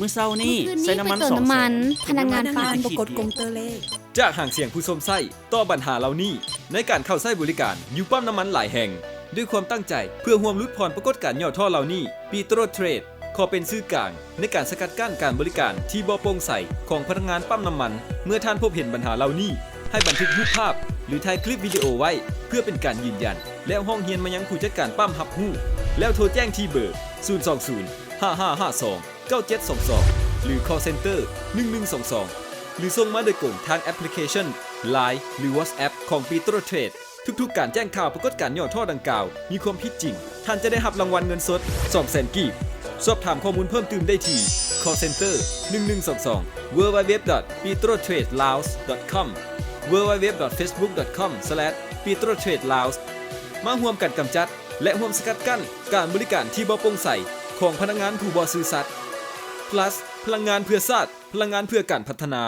มื้อเช้านี้ คืน ใส่ นี้ น้ำ ไป มัน เติม 2 น้ำมัน แส พนักงาน น้ำ ปั๊ม ที่ ป คิ ก ด ดกงเตอร์เลข จากห่างเสียงผู้ชมไส้ต่อปัญหาเหล่านี้ในการเข้าใช้บริการอยู่ปั๊มน้ำมันหลายแห่ง ด้วยความตั้งใจเพื่อร่วมลดพรปรากฏการณ์ย่อท่อเหล่านี้ปีโตรเทรดขอเป็นสื่อกลางในการสกัดกั้นการบริการที่บ่โปร่งใสของพนักงานปั๊มน้ำมัน เมื่อท่านพบเห็นปัญหาเหล่านี้ให้บันทึกรูปภาพ หรือถ่ายคลิปวิดีโอไว้เพื่อเป็นการยืนยัน และห้องเฮียนมายังผู้จัดการปั๊มรับรู้แล้วโทรแจ้งที่เบอร์ 020 5552 9722 หรือ call center 1122 หรือส่งมาโดยกลุ่มทางแอปพลิเคชัน Line หรือ WhatsApp ของปีโตรเทรดทุกๆการแจ้งข่าวปรากฏการณ์ย่อท่อดังกล่าวมีความผิดจริง ท่านจะได้รับรางวัลเงินสด 200,000 กีบสอบถามข้อมูลเพิ่มเติมได้ที่ call center 1122 www.petrotradelaos.com www.facebook.com/petrotradelao มาร่วมกันกำจัดและร่วมสกัดกั้นการบริการที่บ่โปร่งใสของพนักงานผู้บ่ซื่อสัตย์ plus พลังงานเพื่อชาติพลังงานเพื่อการพัฒนา